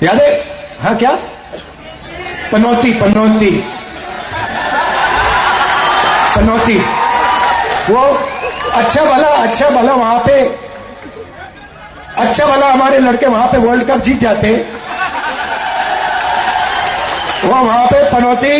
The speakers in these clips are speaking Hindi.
याद है? हाँ क्या? पनौती पनौती पनौती, वो अच्छा भला वहां पे, अच्छा भला हमारे लड़के वहां पे वर्ल्ड कप जीत जाते, वो वहां पे पनौती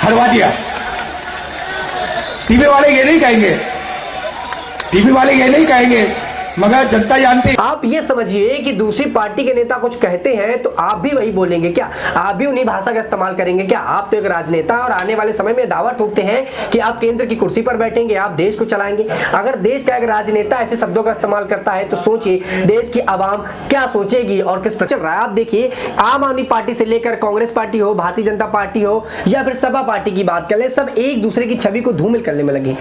हरवा दिया। टीवी वाले ये नहीं कहेंगे, टीवी वाले ये नहीं कहेंगे, मगर जनता जानती। आप ये समझिए कि दूसरी पार्टी के नेता कुछ कहते हैं तो आप भी वही बोलेंगे क्या? आप भी उन्हीं भाषा का इस्तेमाल करेंगे क्या? आप तो एक राजनेता और आने वाले समय में दावा ठोकते हैं कि आप केंद्र की कुर्सी पर बैठेंगे, आप देश को चलाएंगे। अगर देश का एक राजनेता ऐसे शब्दों का इस्तेमाल करता है तो सोचिए देश की आवाम क्या सोचेगी और किस पर चल रहा है। आप देखिए, आम आदमी पार्टी से लेकर कांग्रेस पार्टी हो, भारतीय जनता पार्टी हो या फिर सपा पार्टी की बात कर ले, सब एक दूसरे की छवि को धूमिल करने में लगे।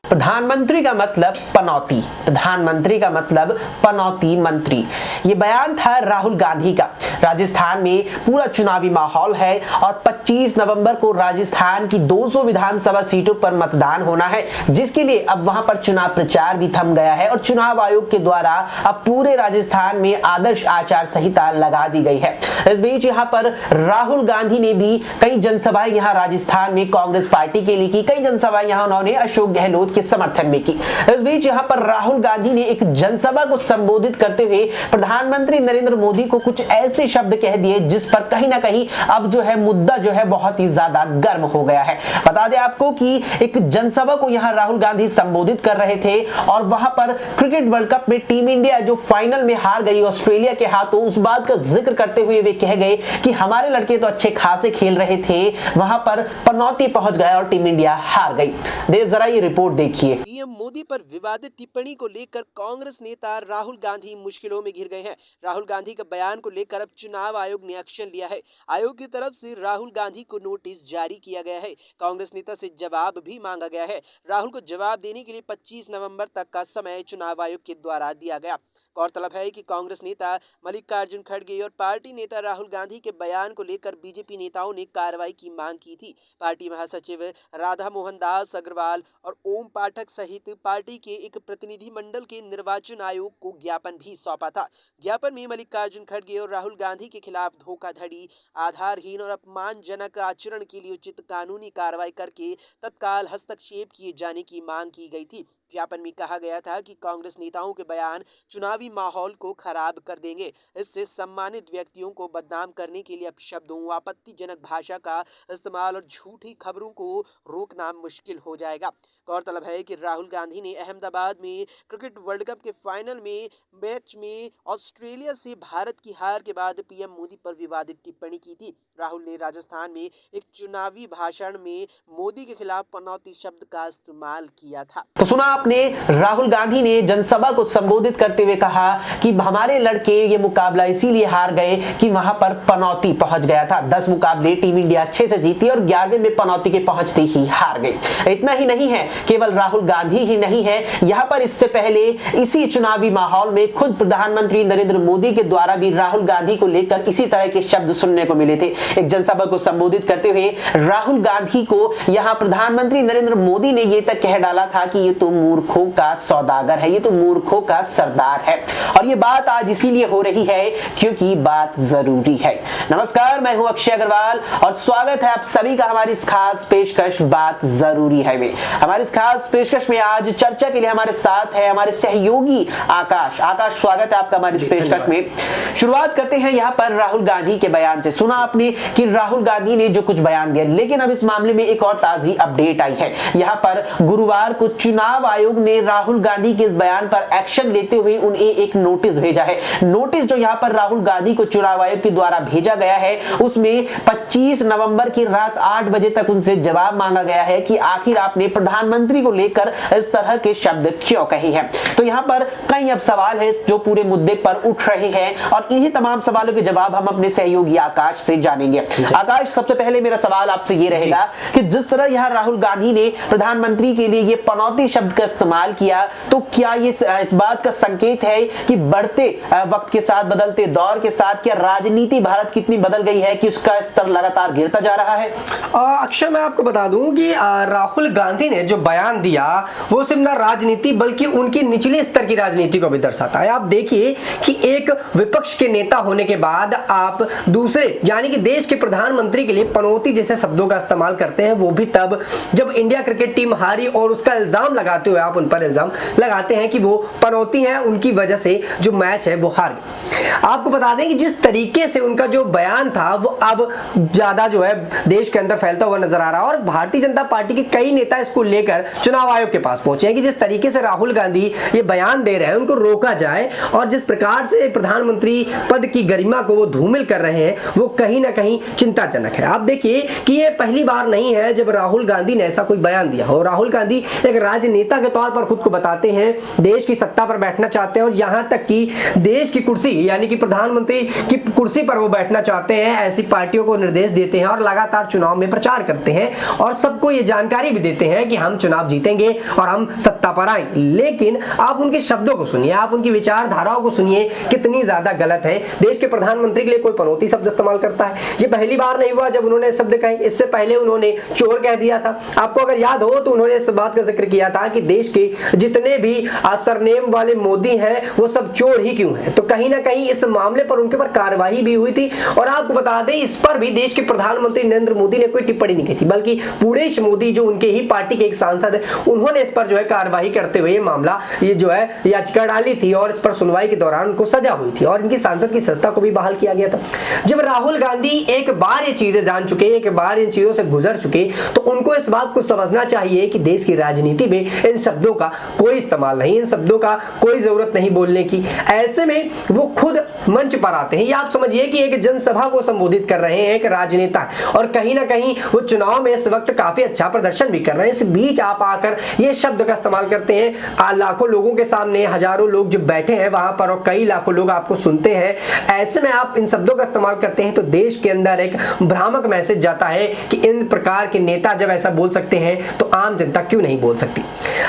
प्रधानमंत्री का मतलब पनौती, प्रधानमंत्री का मतलब पनौती मंत्री। ये बयान था राहुल गांधी का। राजस्थान में पूरा चुनावी माहौल है और 25 नवंबर को राजस्थान की 200 विधानसभा सीटों पर मतदान होना है, जिसके लिए अब वहां पर चुनाव प्रचार भी थम गया है और चुनाव आयोग के द्वारा अब पूरे राजस्थान में आदर्श आचार संहिता लगा दी गई है। इस बीच यहां पर राहुल गांधी ने भी कई जनसभाएं यहां राजस्थान में कांग्रेस पार्टी के लिए की, कई जनसभाएं यहां उन्होंने अशोक गहलोत के समर्थन में की। इस बीच यहां पर राहुल गांधी ने एक जनसभा को संबोधित करते हुए प्रधानमंत्री नरेंद्र मोदी को कुछ ऐसे शब्द कह दिए जिस पर कहीं ना कहीं अब जो है मुद्दा जो है बहुत ही ज्यादा गर्म हो गया है। बता दें आपको कि एक जनसभा को यहां राहुल गांधी संबोधित कर रहे थे और वहां पर क्रिकेट वर्ल्ड कप में टीम इंडिया जो फाइनल में हार गई ऑस्ट्रेलिया के हाथों, उस बात का जिक्र करते हुए वे कह गए कि हमारे लड़के तो अच्छे खासे खेल रहे थे, वहां पर पनौती पहुंच गया और टीम इंडिया हार गई। जरा ये रिपोर्ट देखिए। पीएम मोदी पर विवादित टिप्पणी को लेकर कांग्रेस नेता राहुल गांधी मुश्किलों में घिर गए हैं। राहुल गांधी के बयान को लेकर अब चुनाव आयोग ने एक्शन लिया है। आयोग की तरफ से राहुल गांधी को नोटिस जारी किया गया है। कांग्रेस नेता से जवाब भी मांगा गया है। राहुल को जवाब देने के लिए 25 नवंबर तक का समय चुनाव आयोग के द्वारा दिया गया। गौरतलब है कि कांग्रेस नेता मल्लिकार्जुन खड़गे और पार्टी नेता राहुल गांधी के बयान को लेकर बीजेपी नेताओं ने कार्रवाई की मांग की थी। पार्टी महासचिव राधा मोहन दास अग्रवाल और ओम पाठक सहित पार्टी के एक प्रतिनिधि मंडल के निर्वाचन आयोग को ज्ञापन भी सौंपा था। ज्ञापन में मल्लिकार्जुन खड़गे और राहुल गांधी के खिलाफ धोखाधड़ी, आधारहीन और अपमानजनक आचरण के लिए उचित कानूनी कार्रवाई करके तत्काल हस्तक्षेप किए जाने की मांग की गई थी। ज्ञापन में कहा गया था कि कांग्रेस नेताओं के बयान चुनावी माहौल को खराब कर देंगे। इससे सम्मानित व्यक्तियों को बदनाम करने के लिए अपशब्दों, आपत्तिजनक भाषा का इस्तेमाल और झूठी खबरों को रोकना मुश्किल हो जाएगा। गौरतलब है कि राहुल गांधी ने अहमदाबाद में क्रिकेट वर्ल्ड कप के फाइनल में मैच में ऑस्ट्रेलिया से भारत की हार के बाद पीएम मोदी पर विवादित टिप्पणी की थी। राहुल ने राजस्थान में एक चुनावी भाषण में मोदी के खिलाफ पनौती शब्द का इस्तेमाल किया था। तो सुना आपने, राहुल गांधी ने जनसभा को संबोधित करते हुए कहा कि हमारे लड़के ये मुकाबला इसीलिए हार गए कि वहां पर पनौती पहुंच गया था। 10 मुकाबले टीम इंडिया अच्छे से जीती और 11वें में पनौती के पहुंचते ही हार गई। इतना ही नहीं है, केवल राहुल गांधी ही नहीं है, यहां पर इससे पहले इसी चुनावी माहौल में खुद प्रधानमंत्री नरेंद्र मोदी के द्वारा भी राहुल गांधी को लेकर इसी तरह के शब्द सुनने को मिले थे। एक जनसभा को संबोधित करते हुए राहुल गांधी को यहां प्रधानमंत्री नरेंद्र मोदी ने यह तक कह डाला था कि ये तो मूर्खों का सौदागर है, ये तो मूर्खों का सरदार है। और ये बात आज इसीलिए हो रही है क्योंकि बात जरूरी है। नमस्कार, मैं हूं अक्षय अग्रवाल और स्वागत है आप सभी का हमारी इस खास पेशकश बात जरूरी है में। हमारी इस खास पेशकश में आज चर्चा के लिए हमारे साथ है हमारे सहयोगी आकाश। आकाश, स्वागत है आपका हमारी इस पेशकश में। शुरुआत करते हैं यहां पर राहुल गांधी के बयान से। सुना आपने कि राहुल गांधी ने जो कुछ बयान दिया, लेकिन अब इस मामले में एक और ताजी अपडेट आई है। यहां पर गुरुवार को चुनाव आयोग ने राहुल गांधी के इस बयान पर एक्शन लेते हुए उन्हें एक नोटिस भेजा है। नोटिस जो यहां पर राहुल गांधी को चुनाव आयोग के द्वारा भेजा गया है, उसमें 25 नवंबर की रात 8 बजे तक उनसे जवाब मांगा गया है कि आखिर आपने प्रधानमंत्री को लेकर इस तरह के शब्द क्यों कही है। तो यहाँ पर कई अब सवाल है जो पूरे मुद्दे पर उठ रहे हैं और इन्हीं तमाम सवालों के जवाब हम अपने सहयोगी आकाश से जानेंगे। आकाश, सबसे पहले मेरा सवाल आपसे ये रहेगा कि जिस तरह यहाँ राहुल गांधी ने प्रधानमंत्री के लिए ये पनौती शब्द का इस्तेमाल किया, तो क्या ये इस बात का संकेत है कि बढ़ते वक्त के साथ, बदलते दौर के साथ क्या राजनीति भारत कितनी बदल गई है कि उसका स्तर लगातार गिरता जा रहा है? अक्षय, मैं आपको बता दूं कि राहुल गांधी ने जो बयान दिया वो सिर्फ ना राजनीति बल्कि उनकी निचले स्तर की राजनीति को भी दर्शाता है। आप देखिए कि एक विपक्ष के नेता होने के बाद आप दूसरे यानी कि देश के प्रधानमंत्री के लिए पनौती जैसे शब्दों का इस्तेमाल करते हैं, वो भी तब जब इंडिया क्रिकेट टीम हारी और उसका इल्जाम लगाते हुए आप उन पर इल्जाम लगाते हैं कि वो पनौती है, उनकी वजह से जो मैच है वो हार गए। आपको बता दें कि जिस तरीके से उनका जो बयान था वो अब ज्यादा जो है देश के अंदर फैलता हुआ नजर आ रहा है और भारतीय जनता पार्टी के कई नेता इसको लेकर चुनाव आयोग के पास पहुंचे हैं कि जिस तरीके से राहुल गांधी ये बयान दे रहे हैं उनको रोका जाए और जिस प्रकार से प्रधानमंत्री पद की गरिमा को वो धूमिल कर रहे हैं वो कहीं ना कहीं चिंताजनक है। आप देखिए कि ये पहली बार नहीं है जब राहुल गांधी ने ऐसा कोई बयान दिया हो। राहुल गांधी एक राजनेता के तौर पर खुद को बताते हैं, देश की सत्ता पर बैठना चाहते हैं और यहां तक कि देश की कुर्सी यानी कि प्रधानमंत्री की कुर्सी पर वो बैठना चाहते हैं, ऐसी पार्टियों को निर्देश देते हैं और लगातार चुनाव में प्रचार करते हैं और सबको ये जानकारी भी देते हैं कि हम चुनाव जीतेंगे और हम सत्ता पर आएंगे। लेकिन आप उनके शब्दों को सुनिए, आप उनकी विचारधाराओं को सुनिए, कितनी ज्यादा गलत है। देश के प्रधानमंत्री के लिए कोई पनौती शब्द इस्तेमाल करता है, ये पहली बार नहीं हुआ जब उन्होंने शब्द कहे। इससे पहले उन्होंने चोर कह दिया था। आपको अगर याद हो तो उन्होंने इस बात का जिक्र किया था कि देश के जितने भी सरनेम वाले मोदी हैं वो सब चोर ही क्यों हैं। तो कहीं ना कहीं इस मामले पर उनके पर कार्रवाई भी हुई थी और आपको बता दें इस पर भी देश के प्रधानमंत्री नरेंद्र मोदी ने कोई टिप्पणी नहीं की थी, बल्कि पूरेश मोदी जो उनके ही पार्टी के एक सांसद है उन्होंने इस पर जो है कार्रवाई करते हुए ये मामला ये जो है याचिका डाली थी और इस पर सुनवाई के दौरान उनको सजा हुई थी और इनकी सांसद की सत्ता को भी बहाल किया गया था। जब राहुल गांधी एक बार ये चीजें जान चुके, एक बार इन चीजों से गुजर चुके, तो उनको इस बात को समझना चाहिए कि देश की राजनीति में इन शब्दों का कोई इस्तेमाल नहीं, इन शब्दों का कोई जरूरत नहीं बोलने की। ऐसे में वो खुद मंच पर आते हैं, ये आप समझिए कि एक जनसभा को संबोधित कर रहे हैं, एक राजनेता और कहीं ना कहीं वो चुनाव में इस वक्त काफी अच्छा प्रदर्शन भी कर रहे हैं। इस बीच आप आकर ये शब्द का इस्तेमाल करते हैं लाखों लोगों के सामने, हजारों लोग जो बैठे हैं वहां पर और कई लाखों लोग आपको सुनते हैं। ऐसे में आप इन शब्दों का इस्तेमाल करते हैं तो देश के अंदर एक भ्रामक मैसेज जाता है कि इन प्रकार के नेता जब ऐसा बोल सकते हैं तो आम जनता क्यों नहीं बोल सकती।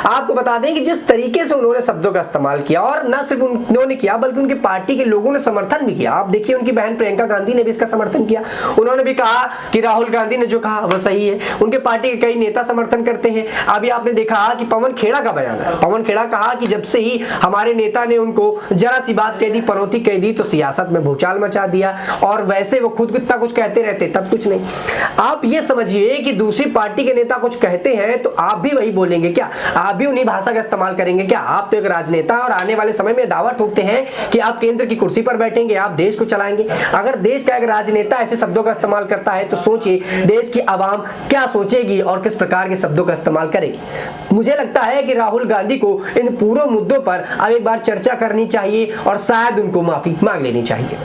आपको बता दें कि जिस तरीके से उन्होंने शब्दों का इस्तेमाल किया और न सिर्फ उन्होंने किया बल्कि उनकी पार्टी के लोगों ने समर्थन भी किया। आप देखिए उनकी बहन प्रियंका गांधी ने भी इसका समर्थन किया, उन्होंने भी कहा कि राहुल गांधी ने जो कहा वह सही है। उनके पार्टी के कई नेता समर्थन करते हैं। अभी आपने देखा कि पवन खेड़ा का बयान है, पवन खेड़ा कहा कि जब से ही हमारे नेता ने उनको जरा सी बात कह दी, पनौती कह दी, तो सियासत में भूचाल मचा दिया और वैसे वो खुद कितना कुछ कहते रहते तब कुछ नहीं। आप ये समझिए कि दूसरी पार्टी के नेता कुछ कहते हैं तो आप भी वही बोलेंगे क्या? आप भी उन्हीं भाषा का इस्तेमाल करेंगे क्या? आप तो एक राजनेता और आने वाले समय में दावा ठोकते हैं कि आप केंद्र की कुर्सी पर बैठेंगे, आप देश को चलाएंगे। अगर देश का एक राजनेता ऐसे शब्दों का इस्तेमाल करता है तो सोचिए देश की आवाम क्या सोचेगी और किस प्रकार के शब्दों का इस्तेमाल करेगी। मुझे लगता है कि राहुल गांधी को इन पूरे मुद्दों पर अब एक बार चर्चा करनी चाहिए और शायद उनको माफी मांग लेनी चाहिए।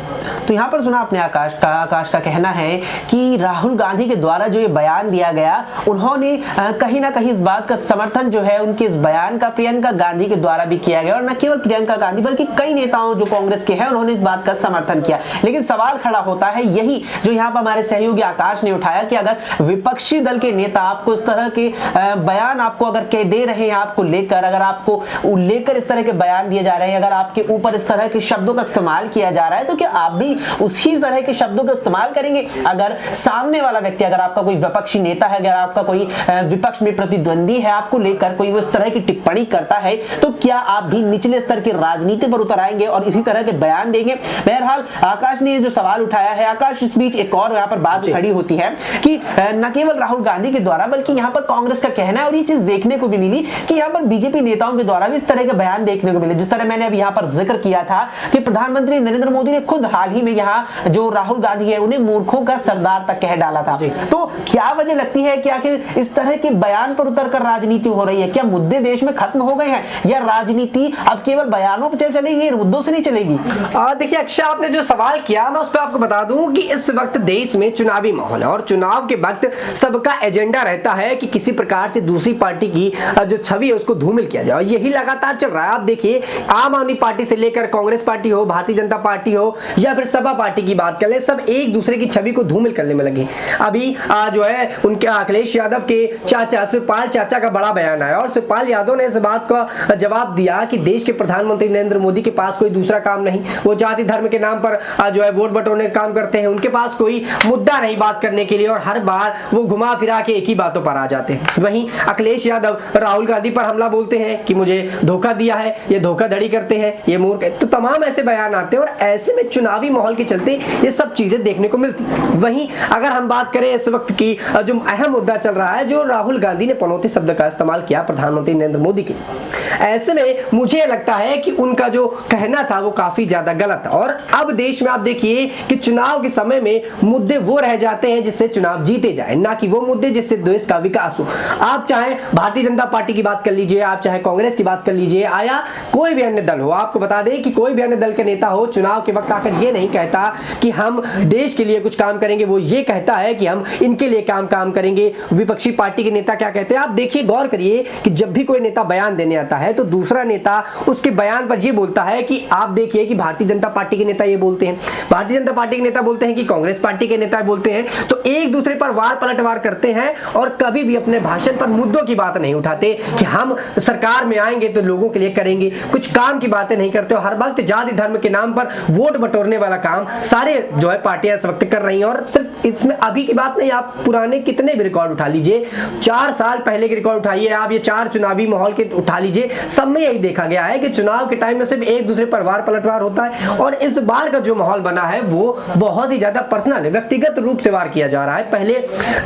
तो यहाँ पर सुना आपने आकाश का कहना है कि राहुल गांधी के द्वारा जो ये बयान दिया गया, उन्होंने कहीं ना कहीं इस बात का समर्थन जो है उनके इस बयान का प्रियंका गांधी के द्वारा भी किया गया और न केवल प्रियंका गांधी बल्कि कई नेताओं जो कांग्रेस के हैं उन्होंने इस बात का समर्थन किया। लेकिन सवाल खड़ा होता है यही जो यहाँ पर हमारे सहयोगी आकाश ने उठाया कि अगर विपक्षी दल के नेता आपको इस तरह के बयान आपको अगर कह दे रहे हैं, आपको लेकर अगर आपको लेकर इस तरह के बयान दिए जा रहे हैं, अगर आपके ऊपर इस तरह के शब्दों का इस्तेमाल किया जा रहा है, तो क्या आप भी उसी तरह के शब्दों का इस्तेमाल करेंगे? अगर सामने वाला व्यक्ति, अगर आपका कोई विपक्षी नेता है, अगर आपका कोई विपक्ष में प्रतिद्वंदी है, आपको लेकर कोई इस तरह की टिप्पणी करता है, तो क्या आप भी निचले स्तर की राजनीति पर उतर आएंगे और इसी तरह के बयान देंगे? बहरहाल आकाश ने जो सवाल उठाया है, आकाश इस बीच एक और यहाँ पर बात खड़ी होती है कि न केवल राहुल गांधी के द्वारा बल्कि यहाँ पर कांग्रेस का कहना है और ये चीज देखने को भी मिली कि यहाँ पर बीजेपी नेताओं के द्वारा भी इस तरह के बयान देखने को मिले। जिस तरह मैंने अभी यहाँ पर जिक्र किया था कि प्रधानमंत्री नरेंद्र मोदी ने खुद हाल ही में यहाँ जो राहुल गांधी है उन्हें मूर्खों का सरदार तक कह डाला था। तो क्या वजह लगती है कि आखिर इस तरह के बयान पर उतरकर राजनीति हो रही है? क्या मुद्दे देश में खत्म हो गए हैं या राजनीति अब केवल बयानों पर चलेगी, मुद्दों से नहीं चलेगी? देखिए अक्षय, आपने जो सवाल किया मैं उस पर आपको बता दूं कि इस वक्त देश में चुनावी माहौल है और चुनाव के वक्त सबका एजेंडा रहता है कि किसी प्रकार से दूसरी पार्टी की जो छवि है उसको धूमिल किया जाए, और यही लगातार चल रहा है। आप देखिए आम आदमी पार्टी से लेकर कांग्रेस पार्टी हो, भारतीय जनता पार्टी हो या फिर सपा पार्टी की बात कर ले, सब एक दूसरे की छवि को धूमिल करने में लगे। अभी जो है उनके अखिलेश यादव के चाचा शिवपाल चाचा का बड़ा बयान आया और शिवपाल यादव ने इस बात का जवाब दिया कि देश के प्रधानमंत्री नरेंद्र मोदी के पास कोई दूसरा काम नहीं, वो जाति धर्म के नाम पर जो है वोट बटोरने का काम करते हैं, उनके पास कोई मुद्दा नहीं बात करने के लिए और हर बार वो घुमा फिरा के एक ही बातों पर आ जाते हैं। वहीं अखिलेश यादव राहुल गांधी पर हमला बोलते हैं कि मुझे धोखा दिया है, ये धोखाधड़ी करते हैं, ये मूर्ख है, तो तमाम ऐसे बयान आते हैं और ऐसे में चुनावी माहौल के चलते ये सब चीजें देखने को मिलती। वहीं अगर हम बात करें इस वक्त की जो अहम मुद्दा चल रहा है, जो राहुल गांधी ने पनौती शब्द का इस्तेमाल किया प्रधानमंत्री नरेंद्र मोदी के, ऐसे में मुझे लगता है कि उनका जो कहना था वो काफी ज्यादा गलत है। और अब देश में आप देखिए कि चुनाव के समय में मुद्दे वो रह जाते हैं जिससे चुनाव जीते जाए, ना कि वो मुद्दे जिससे देश का विकास हो। आप चाहे भारतीय जनता पार्टी की बात कर लीजिए, आप चाहे कांग्रेस की बात कर लीजिए, आया कोई भी अन्य दल हो, आपको बता दें कि कोई भी अन्य दल के नेता हो चुनाव के वक्त आकर ये नहीं कहता कि हम देश के लिए कुछ काम करेंगे, वो ये कहता है कि हम इनके लिए काम करेंगे। विपक्षी पार्टी के नेता क्या कहते हैं, आप देखिए गौर करिए कि जब भी कोई नेता बयान देने आता है तो दूसरा नेता उसके बयान पर ये बोलता है कि आप देखिए कि भारतीय जनता पार्टी के नेता ये बोलते हैं, भारतीय जनता पार्टी के नेता बोलते हैं कि कांग्रेस पार्टी के नेता बोलते हैं, तो एक दूसरे पर वार पलटवार करते हैं और कभी भी अपने भाषण पर मुद्दों की बात नहीं उठाते कि हम सरकार में आएंगे तो लोगों के लिए करेंगे, कुछ काम की बातें नहीं करते। हर वक्त जाति धर्म के नाम पर वोट बटोरने वाला काम सारे जो है पार्टियां इस वक्त कर रही हैं। और सिर्फ इसमें अभी की बात नहीं, आप पुराने कितने भी रिकॉर्ड उठा लीजिए, 4 साल पहले के रिकॉर्ड उठाइए, आप ये 4 चुनावी माहौल के उठा लीजिए, सब में यही देखा गया है कि चुनाव के टाइम में सिर्फ एक दूसरे पर वार पलटवार होता है। और इस बार का जो माहौल बना है वो बहुत ही ज्यादा पर्सनल है, व्यक्तिगत रूप से वार किया जा रहा है। पहले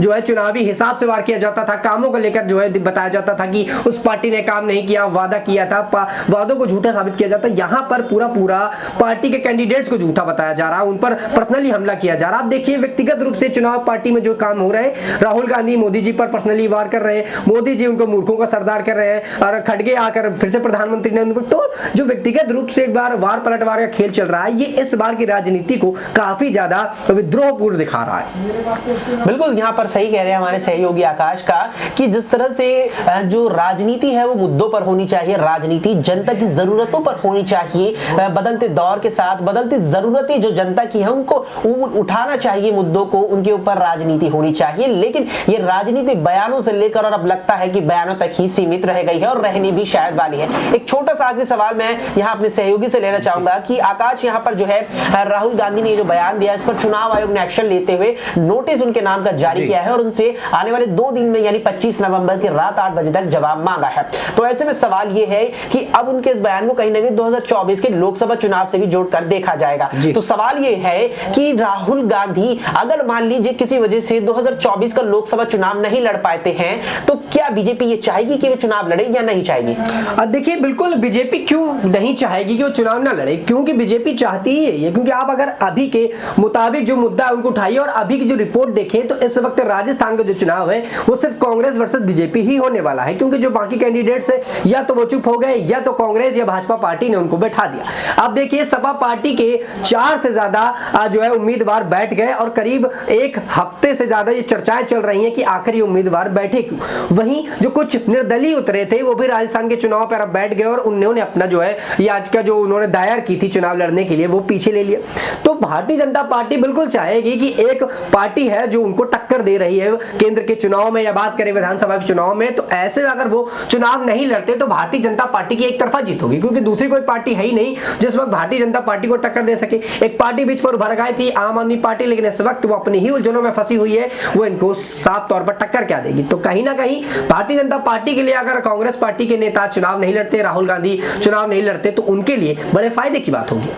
जो है चुनावी हिसाब से वार किया जाता था, कामों को लेकर जो है बताया जाता था कि उस पार्टी ने काम नहीं किया, वादा किया था, वादों को झूठा साबित किया जाता। यहाँ पर पूरा पार्टी के कैंडिडेट्स को झूठा बताया जा रहा है, उन पर पर्सनली हमला किया जा रहा है। आप देखिए व्यक्तिगत रूप से चुनाव पार्टी में जो काम हो रहे हैं, राहुल गांधी मोदी जी पर पर्सनली वार कर रहे हैं, मोदी जी उनको मूर्खों का सरदार कर रहे हैं और खड़गे आकर फिर से प्रधानमंत्री ने, तो जो व्यक्तिगत रूप से एक बार वार पलटवार का खेल चल रहा है, ये इस बार की राजनीति को काफी ज्यादा विद्रोहपूर्ण दिखा रहा है। बिल्कुल यहाँ पर सही कह रहे हैं हमारे सहयोगी आकाश का कि जिस तरह से जो राजनीति है वो मुद्दों पर होनी चाहिए, राजनीति जनता की जरूरतों पर होनी चाहिए, बदलते दौर के साथ बदलती जरूरतें जो जनता की है उनको उठाना चाहिए, मुद्दों को, उनके ऊपर राजनीति होनी चाहिए। लेकिन ये राजनीति बयानों से लेकर और अब लगता है कि बयानों तक ही सीमित रह गई है और रहनी भी शायद वाली है। एक छोटा सा आखिरी सवाल मैं यहाँ अपने सहयोगी से लेना चाहूंगा कि आकाश यहाँ पर जो है राहुल गांधी ने जो बयान दिया इस पर चुनाव आयोग ने एक्शन लेते हुए नोटिस उनके नाम का जारी किया है और उनसे आने वाले 2 दिन में यानी 25 नवंबर की रात 8 बजे तक जवाब मांगा है। तो ऐसे में सवाल ये है कि अब उनके इस बयान को कहीं ना कहीं 2024 के लोकसभा चुनाव से भी जोड़कर देखा जाएगा। तो सवाल ये है कि राहुल गांधी अगर मान लीजिए किसी वजह से 2024 का लोकसभा चुनाव नहीं लड़ पाते हैं तो क्या बीजेपी ये चाहेगी कि वे चुनाव लड़े या नहीं चाहेगी? देखिए बिल्कुल बीजेपी क्यों नहीं चाहेगी कि वो चुनाव ना लड़े, क्योंकि बीजेपी चाहती ही है, क्योंकि आप अगर अभी के मुताबिक जो मुद्दा है उनको उठाइए और अभी की जो रिपोर्ट देखें तो इस वक्त राजस्थान का जो चुनाव है वो सिर्फ कांग्रेस वर्सेस बीजेपी ही होने वाला है, क्योंकि जो बाकी कैंडिडेट्स है या तो वो चुप हो गए या तो कांग्रेस या भाजपा पार्टी ने उनको बैठा दिया। अब देखिए सपा पार्टी के 4 से ज्यादा जो है उम्मीदवार बैठ गए और करीब 1 हफ्ते से ज्यादा ये चर्चाएं चल रही हैं कि आखिर ये उम्मीदवार बैठे क्यों। वहीं जो कुछ निर्दलीय उतरे थे वो भी राजस्थान के चुनाव पर अब बैठ गए और उन्होंने अपना जो है याचिका जो उन्होंने दायर की थी चुनाव लड़ने के लिए वो पीछे ले लिया। तो भारतीय जनता पार्टी बिल्कुल चाहेगी कि एक पार्टी है जो उनको टक्कर दे रही है केंद्र के चुनाव में या बात करें विधानसभा के चुनाव में, तो ऐसे में अगर वो चुनाव नहीं लड़ते तो भारतीय जनता पार्टी की एक तरफा जीत होगी, क्योंकि दूसरी कोई पार्टी है ही नहीं जिस वक्त भारतीय जनता पार्टी को टक्कर दे सके। एक पार्टी बीच पर उभर गई थी आम आदमी पार्टी, लेकिन इस वक्त वो अपनी ही उलझनों में फंसी हुई है, वो इनको साफ तौर पर टक्कर क्या देगी। तो कहीं ना कहीं भारतीय जनता पार्टी के लिए अगर कांग्रेस पार्टी के नेता चुनाव नहीं लड़ते, राहुल गांधी चुनाव नहीं लड़ते, तो उनके लिए बड़े फायदे की बात होगी।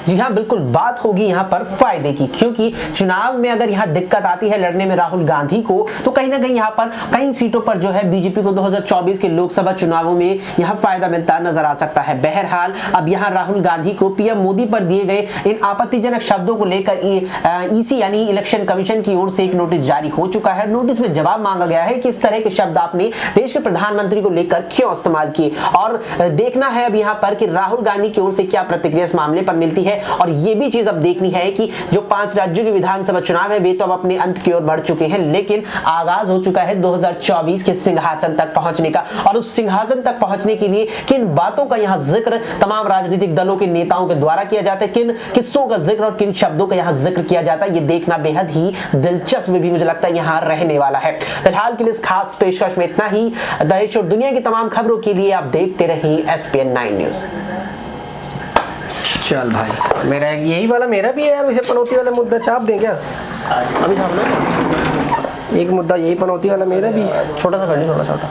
जी हाँ, बिल्कुल बात होगी यहाँ पर फायदे की, क्योंकि चुनाव में अगर यहाँ दिक्कत आती है लड़ने में राहुल गांधी को तो कहीं ना कहीं यहाँ पर कई सीटों पर जो है बीजेपी को 2024 के लोकसभा चुनावों में यहाँ फायदा मिलता नजर आ सकता है। बहरहाल अब यहाँ राहुल गांधी को पीएम मोदी पर दिए गए इन आपत्तिजनक शब्दों को लेकर ईसी यानी इलेक्शन कमीशन की ओर से एक नोटिस जारी हो चुका है। नोटिस में जवाब मांगा गया है कि इस तरह के शब्द आपने देश के प्रधानमंत्री को लेकर क्यों इस्तेमाल किए, और देखना है अब यहाँ पर कि राहुल गांधी की ओर से क्या प्रतिक्रिया इस मामले पर मिलती है। और ये भी चीज अब देखनी है कि जो 5 राज्यों के विधानसभा चुनाव है वे तो अब अपने अंत की ओर बढ़ चुके हैं, लेकिन आगाज हो चुका है 2024 के सिंहासन तक पहुंचने का। और उस सिंहासन तक पहुंचने के लिए किन बातों का यहां जिक्र तमाम राजनीतिक दलों के नेताओं के द्वारा किया जाता है, किन किस्सों का जिक्र और किन शब्दों का यहां जिक्र किया जाता है, ये देखना बेहद ही दिलचस्प भी मुझे लगता है यहां रहने वाला है। फिलहाल के लिए इस खास पेशकश में इतना ही। देश और दुनिया की तमाम खबरों के लिए आप देखते रहिए SPN 9 न्यूज। चल भाई, मेरा यही वाला मेरा भी है यार, वैसे पनौती वाला मुद्दा छाप दें क्या? अभी छाप लो। एक मुद्दा यही पनौती वाला मेरा भी है। छोटा सा कर ली, थोड़ा छोटा।